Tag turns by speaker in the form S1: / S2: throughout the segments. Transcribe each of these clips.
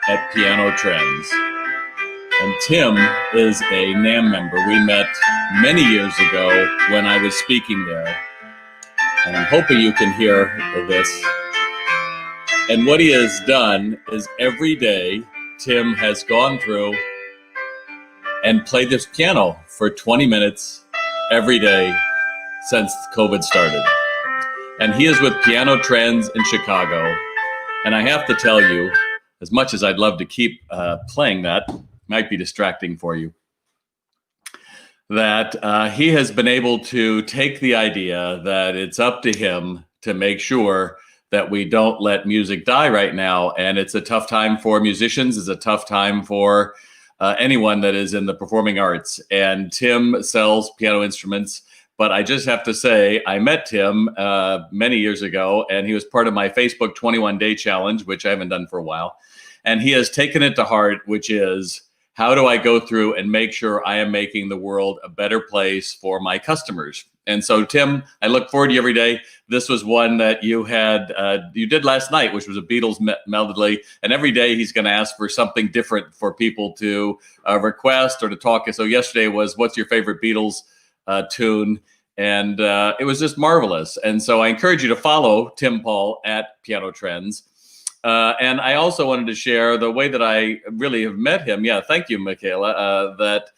S1: at Piano Trends. And Tim is a NAM member. We met many years ago when I was speaking there. And I'm hoping you can hear this. And what he has done is every day, Tim has gone through and played this piano for 20 minutes every day since COVID started. And he is with Piano Trends in Chicago. And I have to tell you, as much as I'd love to keep playing that, might be distracting for you, that he has been able to take the idea that it's up to him to make sure that we don't let music die right now. And it's a tough time for musicians. It's a tough time for anyone that is in the performing arts. And Tim sells piano instruments. But I just have to say, I met Tim many years ago, and he was part of my Facebook 21-day challenge, which I haven't done for a while. And he has taken it to heart, which is, how do I go through and make sure I am making the world a better place for my customers? And so, Tim, I look forward to you every day. This was one that you did last night, which was a Beatles medley. And every day he's going to ask for something different for people to request or to talk. So yesterday was, what's your favorite Beatles tune? And it was just marvelous. And so I encourage you to follow Tim Paul at Piano Trends. And I also wanted to share the way that I really have met him. Yeah, thank you, Michaela, that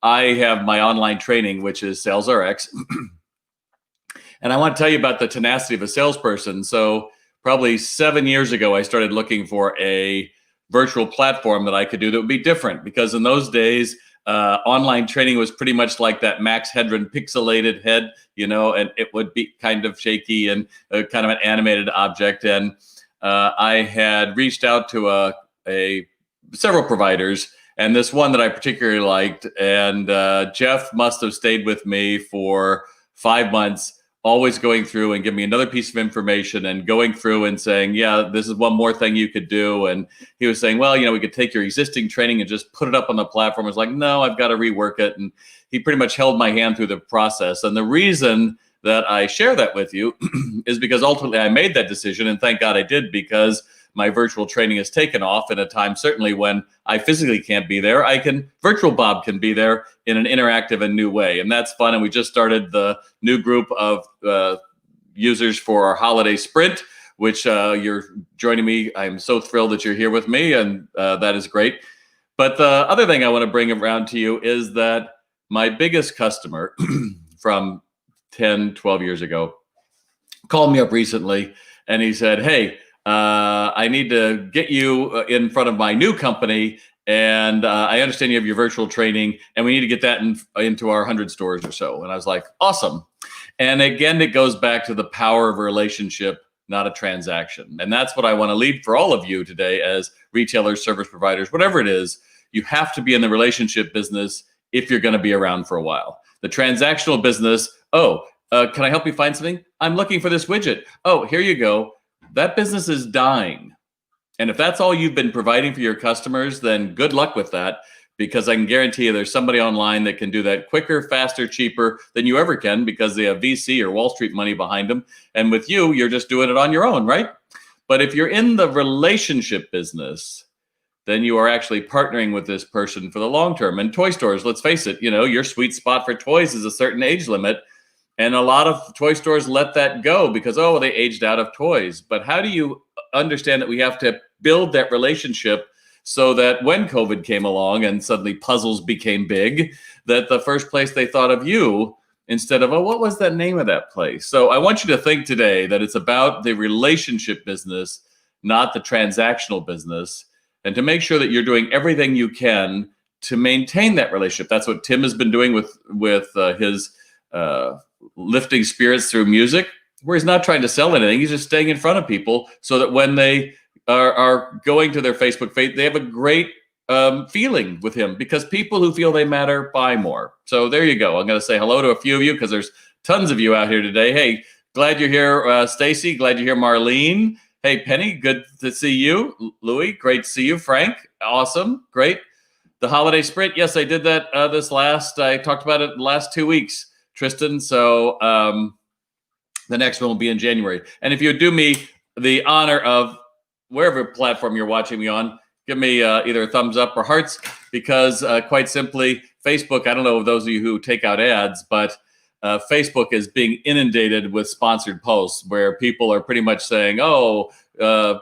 S1: I have my online training, which is SalesRx. And I want to tell you about the tenacity of a salesperson. So probably 7 years ago, I started looking for a virtual platform that I could do that would be different, because in those days, online training was pretty much like that Max Headroom pixelated head, and it would be kind of shaky and kind of an animated object. And I had reached out to several providers, and this one that I particularly liked. And Jeff must have stayed with me for 5 months, always going through and giving me another piece of information and going through and saying, yeah, this is one more thing you could do. And he was saying, well, we could take your existing training and just put it up on the platform. I was like, no, I've got to rework it. And he pretty much held my hand through the process. And the reason that I share that with you is because ultimately I made that decision, and thank God I did, because my virtual training has taken off in a time certainly when I physically can't be there. Virtual Bob can be there in an interactive and new way, and that's fun. And we just started the new group of users for our holiday sprint, which you're joining me. I'm so thrilled that you're here with me, and that is great. But the other thing I want to bring around to you is that my biggest customer from 10, 12 years ago called me up recently, and he said, hey, I need to get you in front of my new company, and I understand you have your virtual training, and we need to get that into our 100 stores or so. And I was like, awesome. And again, it goes back to the power of a relationship, not a transaction. And that's what I want to lead for all of you today as retailers, service providers, whatever it is. You have to be in the relationship business if you're going to be around for a while. The transactional business, can I help you find something? I'm looking for this widget. Oh, here you go. That business is dying. And if that's all you've been providing for your customers, then good luck with that, because I can guarantee you there's somebody online that can do that quicker, faster, cheaper than you ever can, because they have VC or Wall Street money behind them. And with you, you're just doing it on your own, right? But if you're in the relationship business, then you are actually partnering with this person for the long term. And toy stores, let's face it, your sweet spot for toys is a certain age limit. And a lot of toy stores let that go because, they aged out of toys. But how do you understand that we have to build that relationship so that when COVID came along and suddenly puzzles became big, that the first place they thought of you instead of, what was that name of that place? So I want you to think today that it's about the relationship business, not the transactional business, and to make sure that you're doing everything you can to maintain that relationship. That's what Tim has been doing with his lifting spirits through music, where he's not trying to sell anything. He's just staying in front of people so that when they are going to their Facebook page, they have a great feeling with him, because people who feel they matter buy more. So there you go. I'm going to say hello to a few of you, because there's tons of you out here today. Hey, glad you're here, Stacy. Glad you're here, Marlene. Hey, Penny, good to see you. Louis, great to see you. Frank, awesome, great. The holiday sprint, yes, I did that I talked about it the last 2 weeks, Tristan. So the next one will be in January. And if you would do me the honor of wherever platform you're watching me on, give me either a thumbs up or hearts, because quite simply, Facebook, I don't know those of you who take out ads, but Facebook is being inundated with sponsored posts where people are pretty much saying, oh,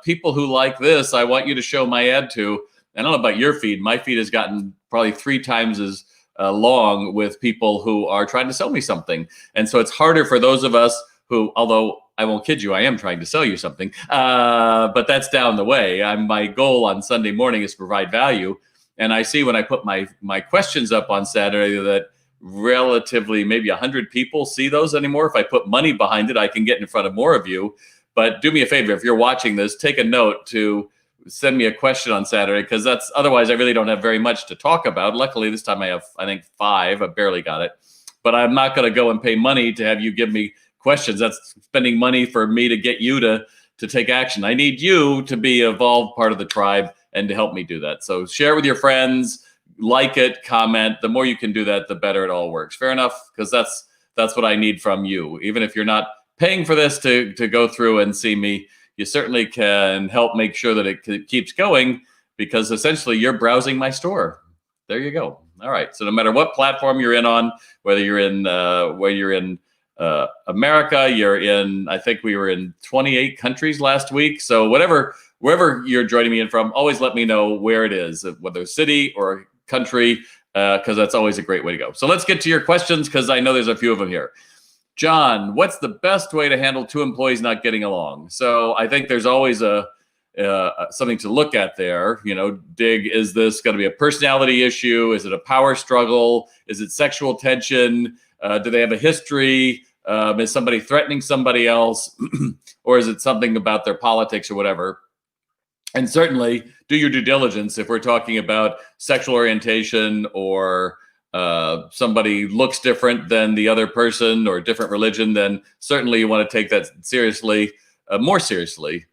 S1: people who like this, I want you to show my ad to. I don't know about your feed. My feed has gotten probably 3 times as long with people who are trying to sell me something. And so it's harder for those of us who, although I won't kid you, I am trying to sell you something, but that's down the way. My goal on Sunday morning is to provide value. And I see when I put my questions up on Saturday that relatively maybe 100 people see those anymore. If I put money behind it, I can get in front of more of you. But do me a favor, if you're watching this, take a note to send me a question on Saturday, because that's otherwise I really don't have very much to talk about. Luckily, this time I have, I think, 5. I barely got it. But I'm not going to go and pay money to have you give me questions. That's spending money for me to get you to take action. I need you to be an evolved part of the tribe and to help me do that. So share with your friends, like it, comment. The more you can do that, the better it all works. Fair enough? Because that's what I need from you. Even if you're not paying for this to go through and see me, you certainly can help make sure that it keeps going, because essentially you're browsing my store. There you go. All right. So no matter what platform you're in on, whether you're in America, you're in, I think we were in 28 countries last week. So wherever you're joining me in from, always let me know where it is, whether a city or country, because that's always a great way to go. So let's get to your questions, because I know there's a few of them here. John, what's the best way to handle 2 employees not getting along? So I think there's always something to look at there. Dig, is this going to be a personality issue? Is it a power struggle? Is it sexual tension? Do they have a history? Is somebody threatening somebody else? Or is it something about their politics or whatever? And certainly do your due diligence. If we're talking about sexual orientation, or somebody looks different than the other person, or different religion, then certainly you want to take that seriously, more seriously.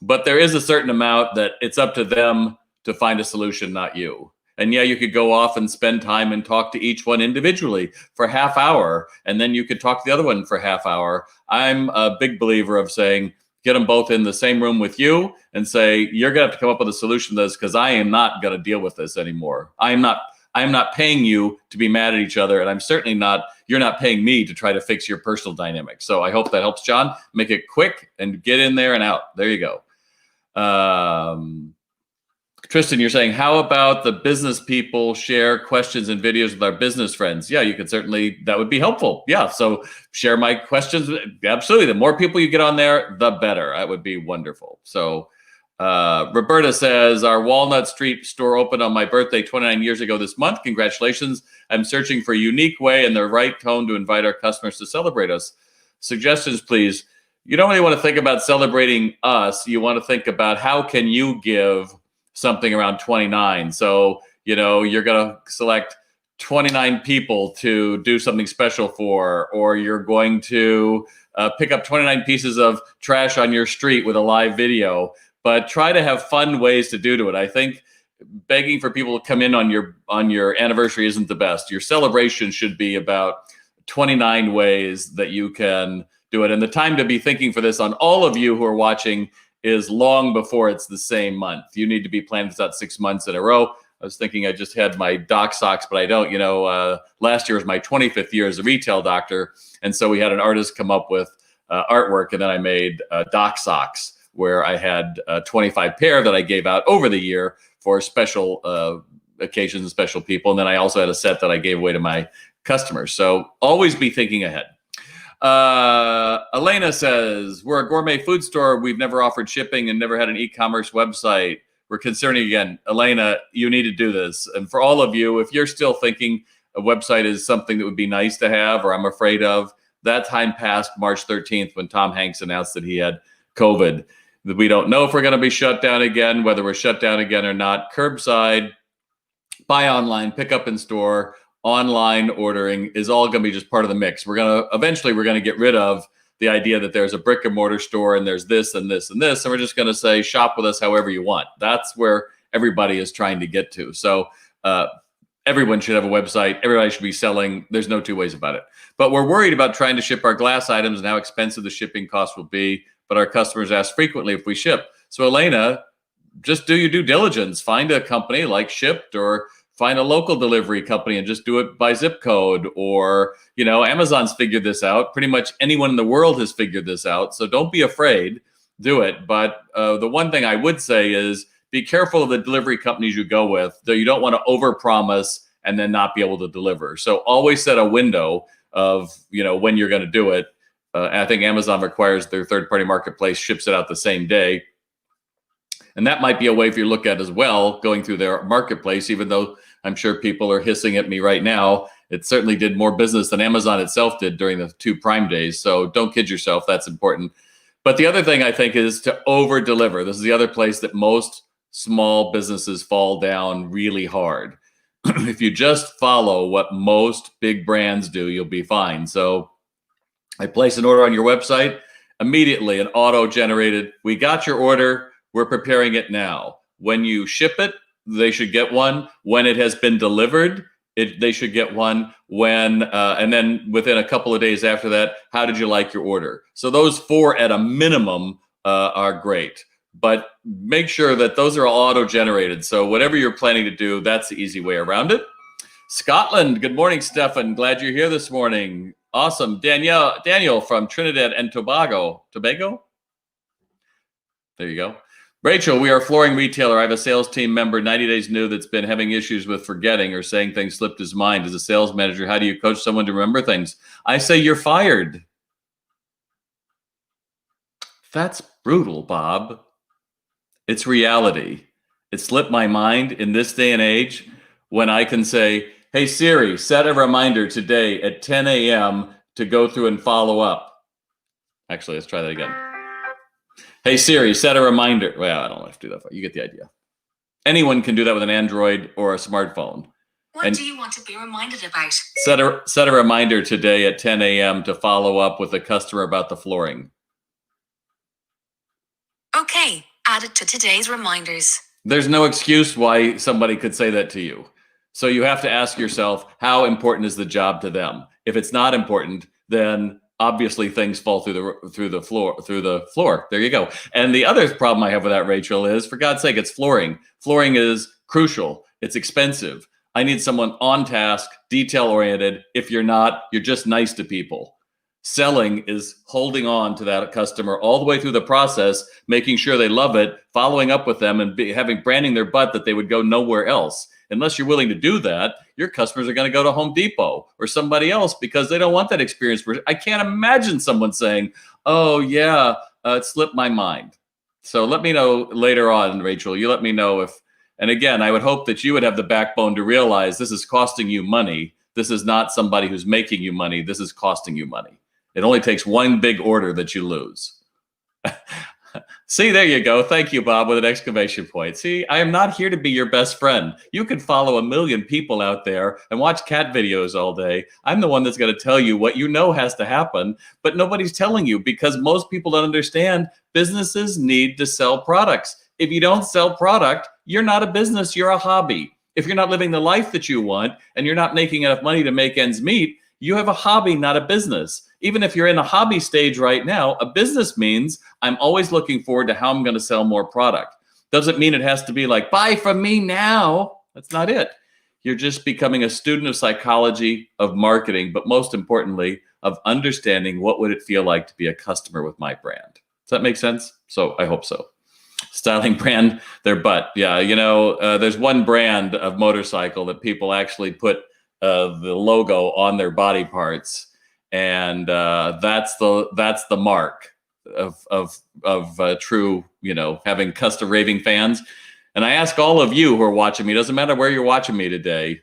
S1: But there is a certain amount that it's up to them to find a solution, not you. And yeah, you could go off and spend time and talk to each one individually for half hour, and then you could talk to the other one for half hour. I'm a big believer of saying, get them both in the same room with you and say, you're going to have to come up with a solution to this, because I am not going to deal with this anymore. I am not paying you to be mad at each other, and I'm certainly not, you're not paying me to try to fix your personal dynamic. So I hope that helps, John. Make it quick and get in there and out. There you go. Tristan, you're saying, how about the business people share questions and videos with our business friends? Yeah, you could certainly, that would be helpful. Yeah, so share my questions. Absolutely. The more people you get on there, the better. That would be wonderful. So Roberta says, our Walnut Street store opened on my birthday 29 years ago this month. Congratulations. I'm searching for a unique way and the right tone to invite our customers to celebrate us. Suggestions, please. You don't really want to think about celebrating us. You want to think about how can you give something around 29. So, you're going to select 29 people to do something special for, or you're going to pick up 29 pieces of trash on your street with a live video. But try to have fun ways to do it. I think begging for people to come in on your anniversary isn't the best. Your celebration should be about 29 ways that you can do it. And the time to be thinking for this on all of you who are watching is long before it's the same month. You need to be planning this out 6 months in a row. I was thinking I just had my doc socks, but I don't. Last year was my 25th year as a retail doctor. And so we had an artist come up with artwork, and then I made doc socks, where I had 25 pair that I gave out over the year for special occasions and special people. And then I also had a set that I gave away to my customers. So always be thinking ahead. Elena says, we're a gourmet food store. We've never offered shipping and never had an e-commerce website. We're considering again. Elena, you need to do this. And for all of you, if you're still thinking a website is something that would be nice to have, or I'm afraid of, that time passed March 13th when Tom Hanks announced that he had COVID. We don't know if we're going to be shut down again, whether we're shut down again or not. Curbside, buy online, pick up in store, online ordering is all going to be just part of the mix. Eventually we're going to get rid of the idea that there's a brick and mortar store and there's this and this and this, and we're just going to say, shop with us however you want. That's where everybody is trying to get to. So everyone should have a website. Everybody should be selling. There's no two ways about it. But we're worried about trying to ship our glass items and how expensive the shipping costs will be. But our customers ask frequently if we ship. So Elena, just do your due diligence. Find a company like Shipped, or find a local delivery company and just do it by zip code. Or, Amazon's figured this out. Pretty much anyone in the world has figured this out. So don't be afraid, do it. But the one thing I would say is be careful of the delivery companies you go with. Though you don't want to overpromise and then not be able to deliver. So always set a window of, when you're going to do it. I think Amazon requires their third-party marketplace ships it out the same day. And that might be a way for you to look at as well, going through their marketplace, even though I'm sure people are hissing at me right now. It certainly did more business than Amazon itself did during the 2 Prime days. So don't kid yourself. That's important. But the other thing I think is to over deliver. This is the other place that most small businesses fall down really hard. If you just follow what most big brands do, you'll be fine. So I place an order on your website, immediately an auto-generated, we got your order, we're preparing it now. When you ship it, they should get one. When it has been delivered, they should get one. And then within a couple of days after that, how did you like your order? So those 4 at a minimum are great. But make sure that those are all auto-generated. So whatever you're planning to do, that's the easy way around it. Scotland, good morning, Stefan. Glad you're here this morning. Awesome. Daniel from Trinidad and Tobago. There you go. Rachel, we are a flooring retailer. I have a sales team member, 90 days new, that's been having issues with forgetting or saying things slipped his mind. As a sales manager, how do you coach someone to remember things? I say you're fired. That's brutal, Bob. It's reality. It slipped my mind in this day and age when I can say, hey, Siri, set a reminder today at 10 a.m. to go through and follow up. Actually, let's try that again. Hey, Siri, set a reminder. Well, I don't have to do that. You get the idea. Anyone can do that with an Android or a smartphone.
S2: What do you want to be reminded about?
S1: Set a reminder today at 10 a.m. to follow up with a customer about the flooring.
S2: Okay, add it to today's reminders.
S1: There's no excuse why somebody could say that to you. So you have to ask yourself, how important is the job to them? If it's not important, then obviously things fall through the floor. There you go. And the other problem I have with that, Rachel, is, for God's sake, it's flooring. Flooring is crucial. It's expensive. I need someone on task, detail-oriented. If you're not, you're just nice to people. Selling is holding on to that customer all the way through the process, making sure they love it, following up with them, and branding their butt that they would go nowhere else. Unless you're willing to do that, your customers are going to go to Home Depot or somebody else because they don't want that experience. I can't imagine someone saying, oh, yeah, it slipped my mind. So let me know later on, Rachel. You let me know if, and again, I would hope that you would have the backbone to realize this is costing you money. This is not somebody who's making you money. This is costing you money. It only takes one big order that you lose. See, there you go. Thank you, Bob, with an exclamation point. See, I am not here to be your best friend. You can follow a million people out there and watch cat videos all day. I'm the one that's going to tell you what you know has to happen, but nobody's telling you because most people don't understand businesses need to sell products. If you don't sell product, you're not a business, you're a hobby. If you're not living the life that you want and you're not making enough money to make ends meet, you have a hobby, not a business. Even if you're in a hobby stage right now, a business means I'm always looking forward to how I'm going to sell more product. Doesn't mean it has to be like, buy from me now. That's not it. You're just becoming a student of psychology, of marketing, but most importantly, of understanding what would it feel like to be a customer with my brand. Does that make sense? So I hope so. Styling brand their butt. Yeah, there's one brand of motorcycle that people actually put the logo on their body parts. And that's the mark of true, having custom raving fans. And I ask all of you who are watching me, doesn't matter where you're watching me today,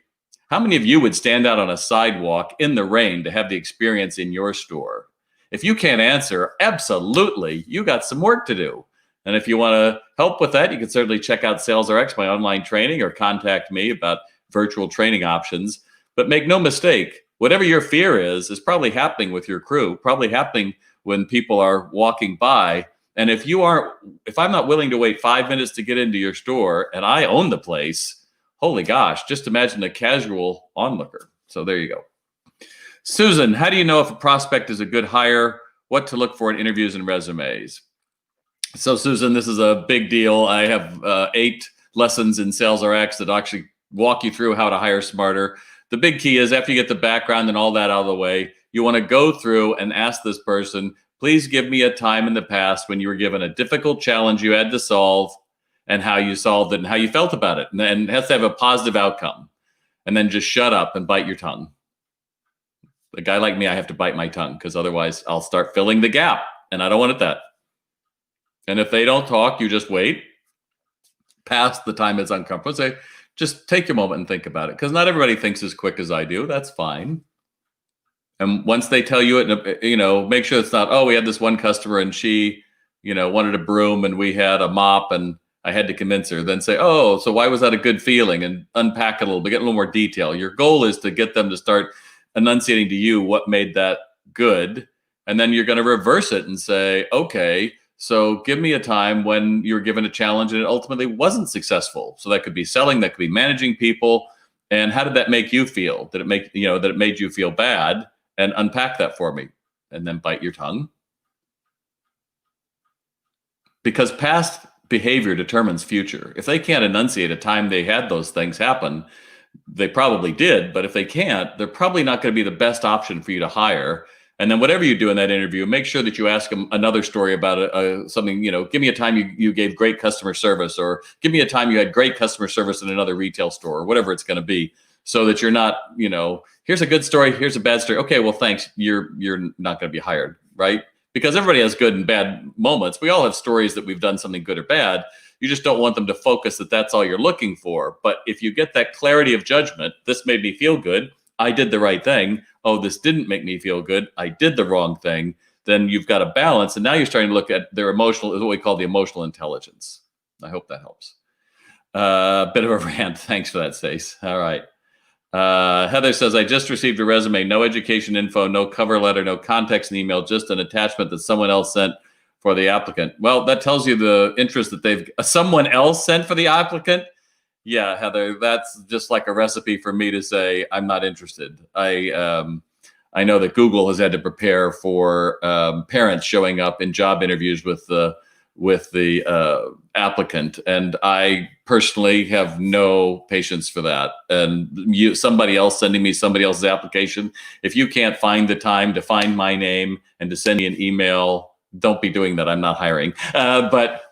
S1: how many of you would stand out on a sidewalk in the rain to have the experience in your store? If you can't answer, absolutely, you got some work to do. And if you want to help with that, you can certainly check out SalesRx, my online training, or contact me about virtual training options. But make no mistake, whatever your fear is probably happening with your crew, probably happening when people are walking by. And if I'm not willing to wait 5 minutes to get into your store and I own the place, holy gosh, just imagine a casual onlooker. So there you go. Susan, how do you know if a prospect is a good hire? What to look for in interviews and resumes? So, Susan, this is a big deal. I have 8 lessons in Sales RX that actually walk you through how to hire smarter. The big key is after you get the background and all that out of the way, you want to go through and ask this person, please give me a time in the past when you were given a difficult challenge you had to solve and how you solved it and how you felt about it. And it has to have a positive outcome. And then just shut up and bite your tongue. A guy like me, I have to bite my tongue because otherwise I'll start filling the gap. And I don't want it that. And if they don't talk, you just wait past the time it's uncomfortable. Say, just take your moment and think about it. Because not everybody thinks as quick as I do. That's fine. And once they tell you it, make sure it's not, oh, we had this one customer and she, wanted a broom and we had a mop and I had to convince her. Then say, oh, so why was that a good feeling? And unpack it a little bit, get a little more detail. Your goal is to get them to start enunciating to you what made that good. And then you're going to reverse it and say, okay, so give me a time when you were given a challenge and it ultimately wasn't successful. So that could be selling, that could be managing people. And how did that make you feel? Did it make, that it made you feel bad? And unpack that for me. And then bite your tongue. Because past behavior determines future. If they can't enunciate a time they had those things happen, they probably did. But if they can't, they're probably not going to be the best option for you to hire. And then whatever you do in that interview, make sure that you ask them another story about something, give me a time you gave great customer service, or give me a time you had great customer service in another retail store, or whatever it's going to be, so that you're not, here's a good story, here's a bad story. Okay, well, thanks. You're not going to be hired, right? Because everybody has good and bad moments. We all have stories that we've done something good or bad. You just don't want them to focus that that's all you're looking for. But if you get that clarity of judgment, this made me feel good, I did the right thing. Oh, this didn't make me feel good, I did the wrong thing. Then you've got a balance. And now you're starting to look at their emotional, what we call the emotional intelligence. I hope that helps. Bit of a rant. Thanks for that, Stace. All right. Heather says, I just received a resume, no education info, no cover letter, no context in email, just an attachment that someone else sent for the applicant. Well, that tells you the interest that someone else sent for the applicant. Yeah, Heather, that's just like a recipe for me to say I'm not interested. I know that Google has had to prepare for parents showing up in job interviews with the applicant, and I personally have no patience for that. And somebody else sending me somebody else's application, if you can't find the time to find my name and to send me an email, don't be doing that. I'm not hiring. But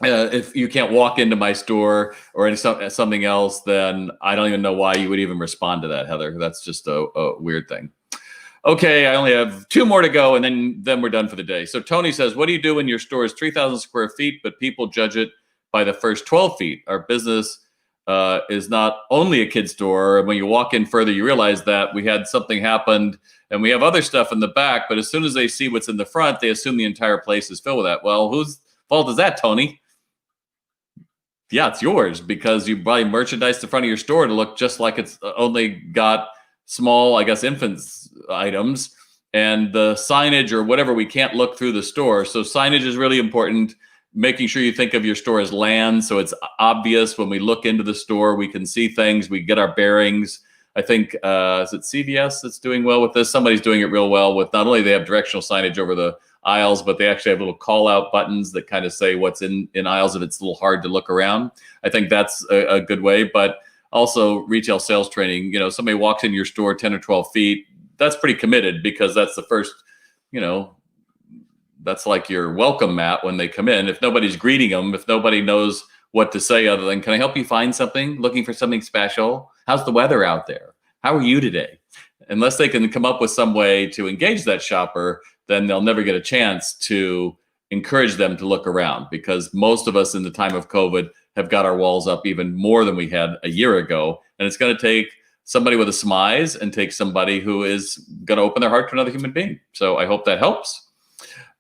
S1: if you can't walk into my store or something else, then I don't even know why you would even respond to that, Heather. That's just a weird thing. Okay, I only have 2 more to go, and then we're done for the day. So Tony says, what do you do when your store is 3,000 square feet, but people judge it by the first 12 feet? Our business is not only a kid store. And when you walk in further, you realize that we had something happened, and we have other stuff in the back. But as soon as they see what's in the front, they assume the entire place is filled with that. Well, whose fault is that, Tony? Yeah, it's yours, because you probably merchandise the front of your store to look just like it's only got small, I guess, infants items, and the signage or whatever, we can't look through the store. So signage is really important. Making sure you think of your store as land, so it's obvious when we look into the store, we can see things, we get our bearings. I think, is it CVS that's doing well with this? Somebody's doing it real well with, not only they have directional signage over the aisles, but they actually have little call out buttons that kind of say what's in aisles if it's a little hard to look around. I think that's a good way. But also retail sales training, somebody walks in your store 10 or 12 feet, that's pretty committed, because that's the first, that's like your welcome mat when they come in. If nobody's greeting them, if nobody knows what to say other than, can I help you find something? Looking for something special? How's the weather out there? How are you today? Unless they can come up with some way to engage that shopper, then they'll never get a chance to encourage them to look around, because most of us in the time of COVID have got our walls up even more than we had a year ago. And it's going to take somebody with a smize and take somebody who is going to open their heart to another human being. So I hope that helps.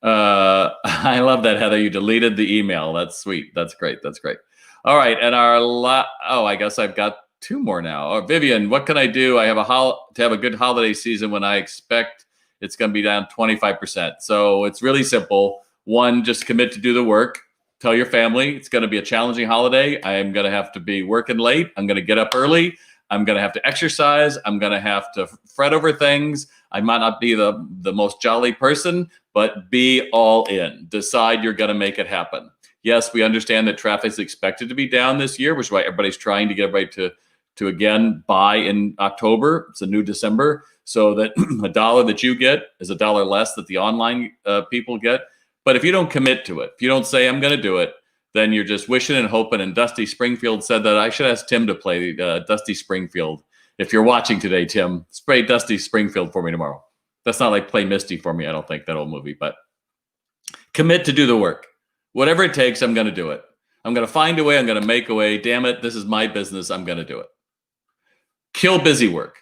S1: I love that, Heather. You deleted the email. That's sweet. That's great. That's great. All right. And I guess I've got 2 more now. Vivian, what can I do? I have to have a good holiday season when I expect it's going to be down 25%. So it's really simple. 1, just commit to do the work. Tell your family it's going to be a challenging holiday. I am going to have to be working late. I'm going to get up early. I'm going to have to exercise. I'm going to have to fret over things. I might not be the most jolly person, but be all in. Decide you're going to make it happen. Yes, we understand that traffic is expected to be down this year, which is why everybody's trying to get everybody to again buy in October. It's a new December, so that a dollar that you get is a dollar less that the online people get. But if you don't commit to it, if you don't say I'm going to do it, then you're just wishing and hoping. And Dusty Springfield said that I should ask Tim to play Dusty Springfield. If you're watching today, Tim, spray Dusty Springfield for me tomorrow. That's not like Play Misty for me, I don't think, that old movie. But commit to do the work. Whatever it takes, I'm going to do it. I'm going to find a way. I'm going to make a way. Damn it, this is my business. I'm going to do it. Kill busy work.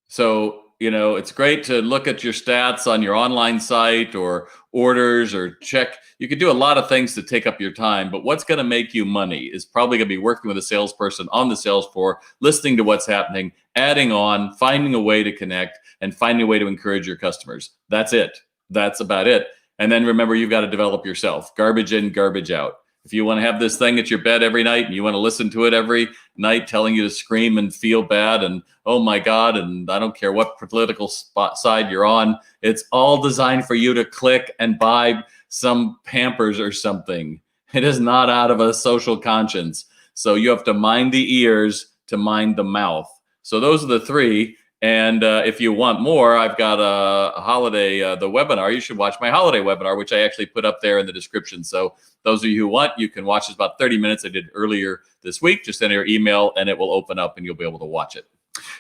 S1: So, it's great to look at your stats on your online site or orders or check. You could do a lot of things to take up your time, but what's going to make you money is probably going to be working with a salesperson on the sales floor, listening to what's happening, adding on, finding a way to connect, and finding a way to encourage your customers. That's it. That's about it. And then remember, you've got to develop yourself. Garbage in, garbage out. If you want to have this thing at your bed every night and you want to listen to it every night telling you to scream and feel bad and, oh my God, and I don't care what political side you're on, it's all designed for you to click and buy some Pampers or something. It is not out of a social conscience. So you have to mind the ears to mind the mouth. So those are the three. And if you want more, I've got a holiday, the webinar. You should watch my holiday webinar, which I actually put up there in the description. So those of you who want, you can watch. It's about 30 minutes. I did earlier this week. Just enter your email and it will open up and you'll be able to watch it.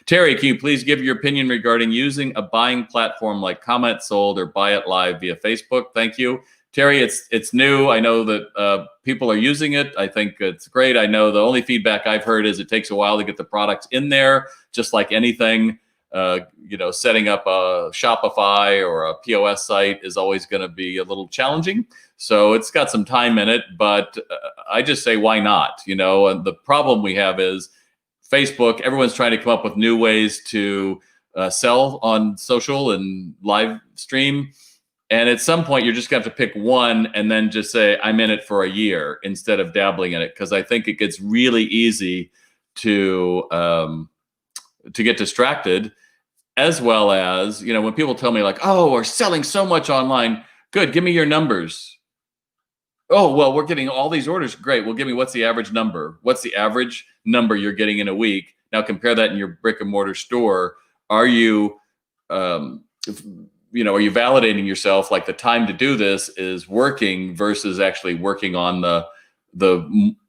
S1: Terry, can you please give your opinion regarding using a buying platform like Comment Sold or Buy It Live via Facebook? Thank you. Terry, it's new. I know that people are using it. I think it's great. I know the only feedback I've heard is it takes a while to get the products in there, just like anything. Setting up a Shopify or a POS site is always going to be a little challenging. So it's got some time in it, but I just say, why not? And the problem we have is Facebook. Everyone's trying to come up with new ways to sell on social and live stream. And at some point, you're just going to have to pick one and then just say, I'm in it for a year instead of dabbling in it. Because I think it gets really easy to get distracted, as well as, when people tell me like, oh, we're selling so much online. Good. Give me your numbers. Oh, well, we're getting all these orders. Great. Well, give me what's the average number? What's the average number you're getting in a week? Now compare that in your brick and mortar store. Are you, are you validating yourself like the time to do this is working versus actually working on the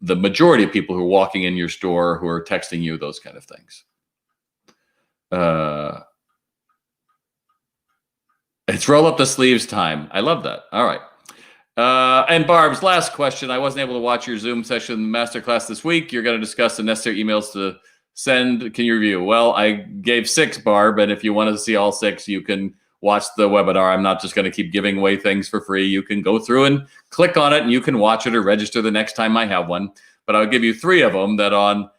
S1: majority of people who are walking in your store, who are texting you, those kind of things. It's roll up the sleeves time. I love that. All right. And Barb's last question. I wasn't able to watch your Zoom session masterclass this week. You're going to discuss the necessary emails to send. Can you review? Well, I gave 6, Barb. And if you want to see all 6, you can watch the webinar. I'm not just going to keep giving away things for free. You can go through and click on it and you can watch it or register the next time I have one. But I'll give you 3 of them that on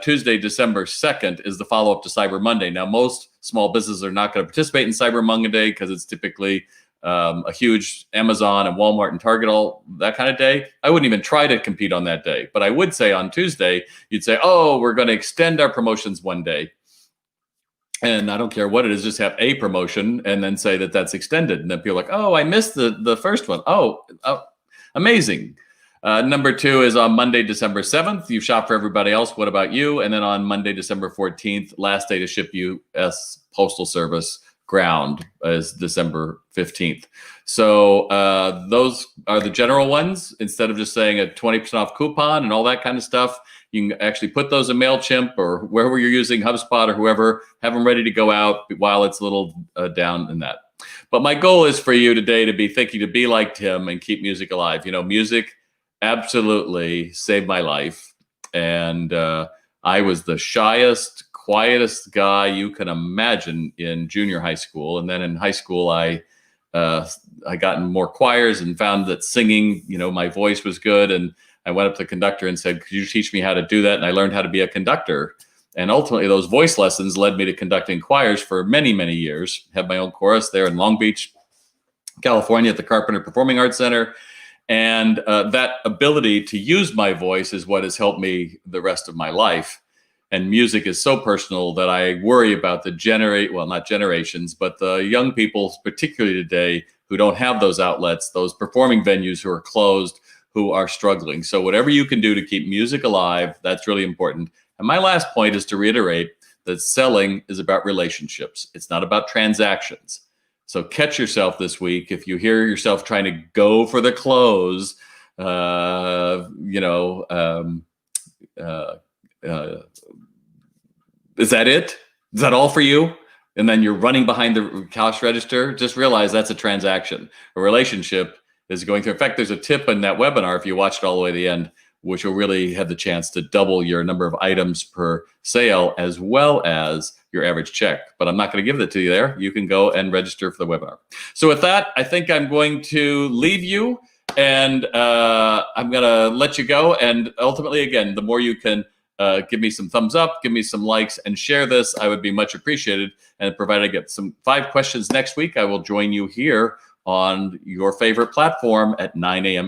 S1: Tuesday, December 2nd is the follow-up to Cyber Monday. Now, most small businesses are not going to participate in Cyber Monday because it's typically a huge Amazon and Walmart and Target, all that kind of day. I wouldn't even try to compete on that day. But I would say on Tuesday, you'd say, oh, we're going to extend our promotions one day. And I don't care what it is, just have a promotion and then say that that's extended. And then people are like, oh, I missed the first one. Oh, amazing. Number 2 is on Monday, December 7th. You shop for everybody else. What about you? And then on Monday, December 14th, last day to ship U.S. Postal Service ground is December 15th. So those are the general ones. Instead of just saying a 20% off coupon and all that kind of stuff, you can actually put those in MailChimp or wherever you're using, HubSpot or whoever, have them ready to go out while it's a little down in that. But my goal is for you today to be thinking to be like Tim and keep music alive. Music absolutely saved my life. And I was the shyest, quietest guy you can imagine in junior high school. And then in high school, I got in more choirs and found that singing, my voice was good. And I went up to the conductor and said, could you teach me how to do that? And I learned how to be a conductor. And ultimately, those voice lessons led me to conducting choirs for many, many years. Had my own chorus there in Long Beach, California at the Carpenter Performing Arts Center. And that ability to use my voice is what has helped me the rest of my life. And music is so personal that I worry about not generations, but the young people, particularly today, who don't have those outlets, those performing venues who are closed, who are struggling. So whatever you can do to keep music alive, that's really important. And my last point is to reiterate that selling is about relationships. It's not about transactions. So catch yourself this week. If you hear yourself trying to go for the close, is that it? Is that all for you? And then you're running behind the cash register. Just realize that's a transaction. A relationship is going through. In fact, there's a tip in that webinar, if you watch it all the way to the end, which will really have the chance to double your number of items per sale as well as your average check. But I'm not going to give it to you there. You can go and register for the webinar. So with that, I think I'm going to leave you, and I'm going to let you go. And ultimately, again, the more you can give me some thumbs up, give me some likes, and share this, I would be much appreciated. And provided I get some 5 questions next week, I will join you here on your favorite platform at 9 a.m.